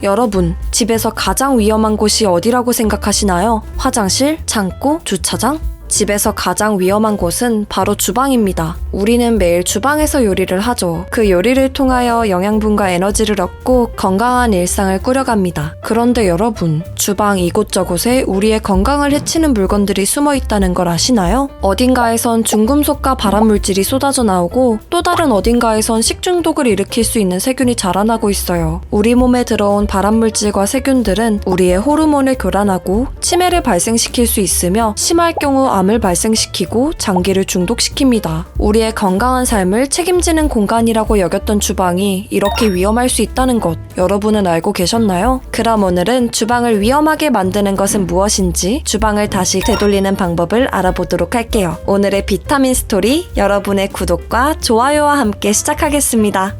여러분, 집에서 가장 위험한 곳이 어디라고 생각하시나요? 화장실, 창고, 주차장? 집에서 가장 위험한 곳은 바로 주방입니다. 우리는 매일 주방에서 요리를 하죠. 그 요리를 통하여 영양분과 에너지를 얻고 건강한 일상을 꾸려갑니다. 그런데 여러분, 주방 이곳저곳에 우리의 건강을 해치는 물건들이 숨어 있다는 걸 아시나요? 어딘가에선 중금속과 발암물질이 쏟아져 나오고 또 다른 어딘가에선 식중독을 일으킬 수 있는 세균이 자라나고 있어요. 우리 몸에 들어온 발암물질과 세균들은 우리의 호르몬을 교란하고 치매를 발생시킬 수 있으며 심할 경우 암을 발생시키고 장기를 중독시킵니다. 우리의 건강한 삶을 책임지는 공간이라고 여겼던 주방이 이렇게 위험할 수 있다는 것 여러분은 알고 계셨나요? 그럼 오늘은 주방을 위험하게 만드는 것은 무엇인지 주방을 다시 되돌리는 방법을 알아보도록 할게요. 오늘의 비타민 스토리 여러분의 구독과 좋아요와 함께 시작하겠습니다.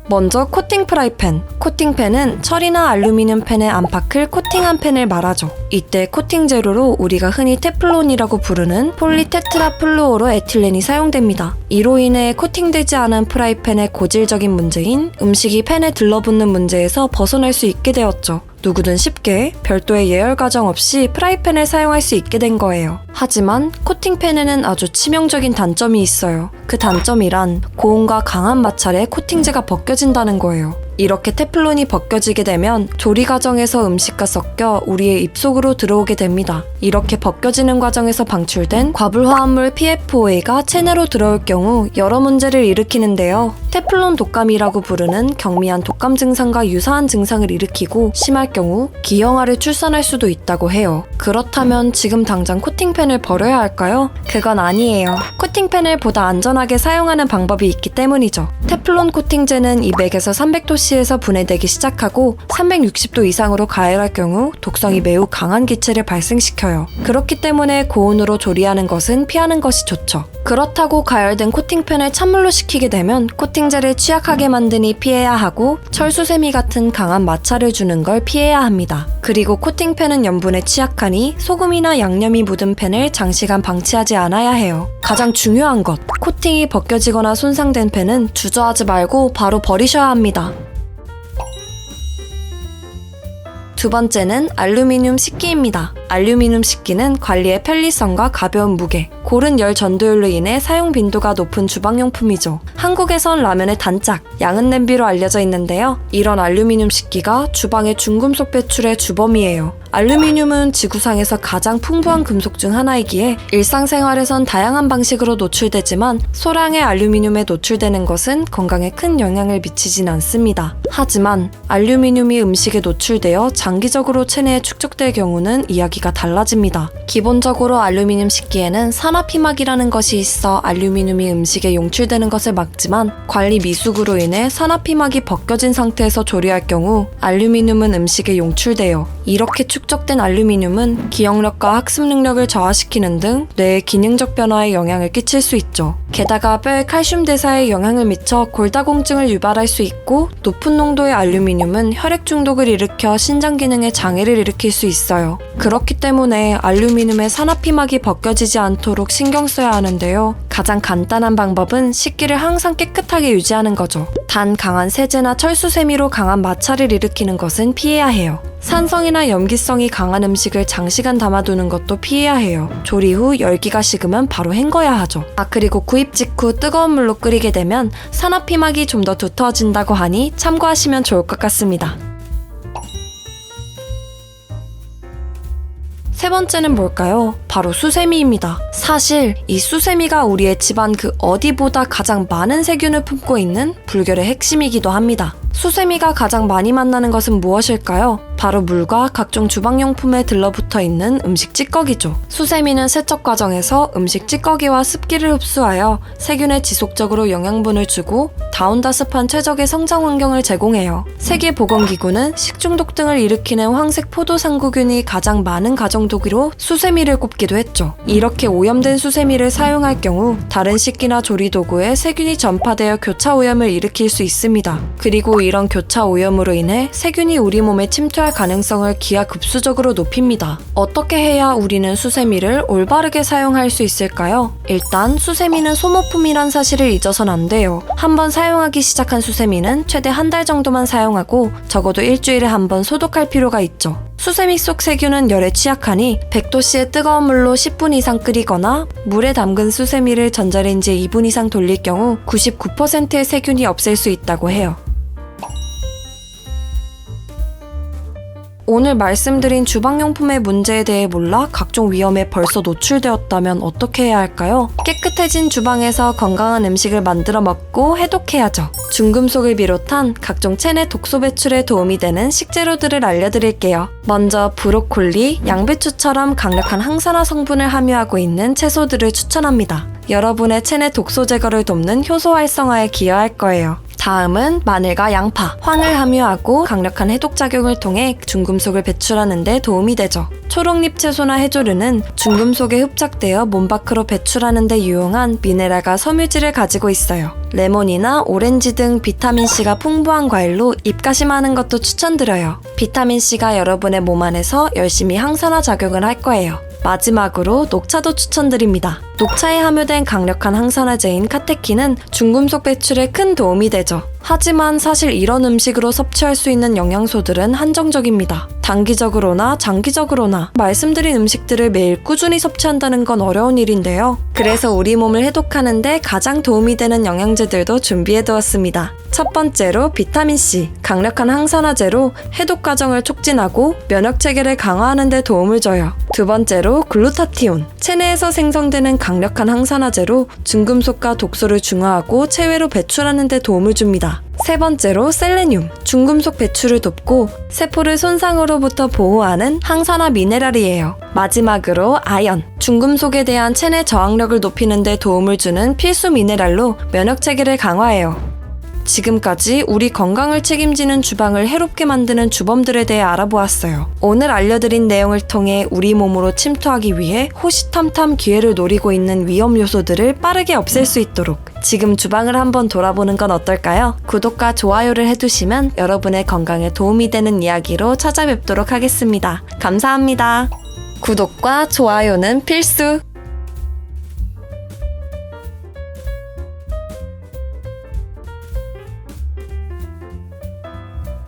먼저 코팅 프라이팬. 코팅팬은 철이나 알루미늄 팬의 안팎을 코팅한 팬을 말하죠. 이때 코팅 재료로 우리가 흔히 테플론이라고 부르는 폴리테트라플루오로 에틸렌이 사용됩니다. 이로 인해 코팅되지 않은 프라이팬의 고질적인 문제인 음식이 팬에 들러붙는 문제에서 벗어날 수 있게 되었죠. 누구든 쉽게 별도의 예열 과정 없이 프라이팬을 사용할 수 있게 된 거예요. 하지만 코팅팬에는 아주 치명적인 단점이 있어요. 그 단점이란 고온과 강한 마찰에 코팅제가 벗겨진다는 거예요. 이렇게 테플론이 벗겨지게 되면 조리 과정에서 음식과 섞여 우리의 입속으로 들어오게 됩니다. 이렇게 벗겨지는 과정에서 방출된 과불화합물 PFOA가 체내로 들어올 경우 여러 문제를 일으키는데요. 테플론 독감이라고 부르는 경미한 독감 증상과 유사한 증상을 일으키고 심할 경우 기형아를 출산할 수도 있다고 해요. 그렇다면 지금 당장 코팅팬을 버려야 할까요? 그건 아니에요. 코팅팬을 보다 안전하게 사용하는 방법이 있기 때문이죠. 테플론 코팅제는 200에서 300도씨에서 분해되기 시작하고 360도 이상으로 가열할 경우 독성이 매우 강한 기체를 발생시켜요. 그렇기 때문에 고온으로 조리하는 것은 피하는 것이 좋죠. 그렇다고 가열된 코팅팬을 찬물로 식히게 되면 코팅제를 취약하게 만드니 피해야 하고 철수세미 같은 강한 마찰을 주는 걸 피해야 합니다. 그리고 코팅팬은 염분에 취약하니 소금이나 양념이 묻은 팬을 장시간 방치하지 않아야 해요. 가장 중요한 것, 코팅이 벗겨지거나 손상된 팬은 주저하지 말고 바로 버리셔야 합니다. 두 번째는 알루미늄 식기입니다. 알루미늄 식기는 관리의 편리성과 가벼운 무게, 고른 열 전도율로 인해 사용 빈도가 높은 주방용품이죠. 한국에선 라면의 단짝, 양은 냄비로 알려져 있는데요. 이런 알루미늄 식기가 주방의 중금속 배출의 주범이에요. 알루미늄은 지구상에서 가장 풍부한 금속 중 하나이기에 일상생활에선 다양한 방식으로 노출되지만 소량의 알루미늄에 노출되는 것은 건강에 큰 영향을 미치진 않습니다. 하지만 알루미늄이 음식에 노출되어 장기적으로 체내에 축적될 경우는 이야기가 달라집니다. 기본적으로 알루미늄 식기에는 산화피막이라는 것이 있어 알루미늄이 음식에 용출되는 것을 막지만 관리 미숙으로 인해 산화피막이 벗겨진 상태에서 조리할 경우 알루미늄은 음식에 용출돼요. 이렇게 축적된 알루미늄은 기억력과 학습 능력을 저하시키는 등 뇌의 기능적 변화에 영향을 끼칠 수 있죠. 게다가 뼈의 칼슘 대사에 영향을 미쳐 골다공증을 유발할 수 있고 높은 농도의 알루미늄은 혈액 중독을 일으켜 신장 기능에 장애를 일으킬 수 있어요. 그렇기 때문에 알루미늄의 산화피막이 벗겨지지 않도록 신경 써야 하는데요. 가장 간단한 방법은 식기를 항상 깨끗하게 유지하는 거죠. 단 강한 세제나 철수세미로 강한 마찰을 일으키는 것은 피해야 해요. 산성이나 염기성이 강한 음식을 장시간 담아두는 것도 피해야 해요. 조리 후 열기가 식으면 바로 헹궈야 하죠. 그리고 구입 직후 뜨거운 물로 끓이게 되면 산화피막이 좀 더 두터워진다고 하니 참고하시면 좋을 것 같습니다. 세 번째는 뭘까요? 바로 수세미입니다. 사실 이 수세미가 우리의 집안 그 어디보다 가장 많은 세균을 품고 있는 불결의 핵심이기도 합니다. 수세미가 가장 많이 만나는 것은 무엇일까요? 바로 물과 각종 주방용품에 들러붙어 있는 음식 찌꺼기죠. 수세미는 세척 과정에서 음식 찌꺼기와 습기를 흡수하여 세균에 지속적으로 영양분을 주고 다운다습한 최적의 성장 환경을 제공해요. 세계보건기구는 식중독 등을 일으키는 황색 포도상구균이 가장 많은 가정도구로 수세미를 꼽기도 했죠. 이렇게 오염된 수세미를 사용할 경우 다른 식기나 조리도구에 세균이 전파되어 교차 오염을 일으킬 수 있습니다. 그리고 이런 교차 오염으로 인해 세균이 우리 몸에 침투할 가능성을 기하급수적으로 높입니다. 어떻게 해야 우리는 수세미를 올바르게 사용할 수 있을까요? 일단 수세미는 소모품이란 사실을 잊어선 안 돼요. 한번 사용하기 시작한 수세미는 최대 한 달 정도만 사용하고 적어도 일주일에 한 번 소독할 필요가 있죠. 수세미 속 세균은 열에 취약하니 100도씨의 뜨거운 물로 10분 이상 끓이거나 물에 담근 수세미를 전자레인지에 2분 이상 돌릴 경우 99%의 세균이 없앨 수 있다고 해요. 오늘 말씀드린 주방용품의 문제에 대해 몰라 각종 위험에 벌써 노출되었다면 어떻게 해야 할까요? 깨끗해진 주방에서 건강한 음식을 만들어 먹고 해독해야죠. 중금속을 비롯한 각종 체내 독소 배출에 도움이 되는 식재료들을 알려드릴게요. 먼저 브로콜리, 양배추처럼 강력한 항산화 성분을 함유하고 있는 채소들을 추천합니다. 여러분의 체내 독소 제거를 돕는 효소 활성화에 기여할 거예요. 다음은 마늘과 양파, 황을 함유하고 강력한 해독작용을 통해 중금속을 배출하는 데 도움이 되죠. 초록잎 채소나 해조류는 중금속에 흡착되어 몸 밖으로 배출하는 데 유용한 미네랄과 섬유질을 가지고 있어요. 레몬이나 오렌지 등 비타민C가 풍부한 과일로 입가심하는 것도 추천드려요. 비타민C가 여러분의 몸 안에서 열심히 항산화 작용을 할 거예요. 마지막으로 녹차도 추천드립니다. 녹차에 함유된 강력한 항산화제인 카테킨은 중금속 배출에 큰 도움이 되죠. 하지만 사실 이런 음식으로 섭취할 수 있는 영양소들은 한정적입니다. 단기적으로나 장기적으로나 말씀드린 음식들을 매일 꾸준히 섭취한다는 건 어려운 일인데요. 그래서 우리 몸을 해독하는데 가장 도움이 되는 영양제들도 준비해두었습니다. 첫 번째로 비타민C, 강력한 항산화제로 해독 과정을 촉진하고 면역 체계를 강화하는 데 도움을 줘요. 두 번째로 글루타티온, 체내에서 생성되는 강력한 항산화제로 중금속과 독소를 중화하고 체외로 배출하는 데 도움을 줍니다. 세 번째로 셀레늄, 중금속 배출을 돕고 세포를 손상으로부터 보호하는 항산화 미네랄이에요. 마지막으로 아연, 중금속에 대한 체내 저항력을 높이는 데 도움을 주는 필수 미네랄로 면역 체계를 강화해요. 지금까지 우리 건강을 책임지는 주방을 해롭게 만드는 주범들에 대해 알아보았어요. 오늘 알려드린 내용을 통해 우리 몸으로 침투하기 위해 호시탐탐 기회를 노리고 있는 위험 요소들을 빠르게 없앨 수 있도록 지금 주방을 한번 돌아보는 건 어떨까요? 구독과 좋아요를 해두시면 여러분의 건강에 도움이 되는 이야기로 찾아뵙도록 하겠습니다. 감사합니다. 구독과 좋아요는 필수!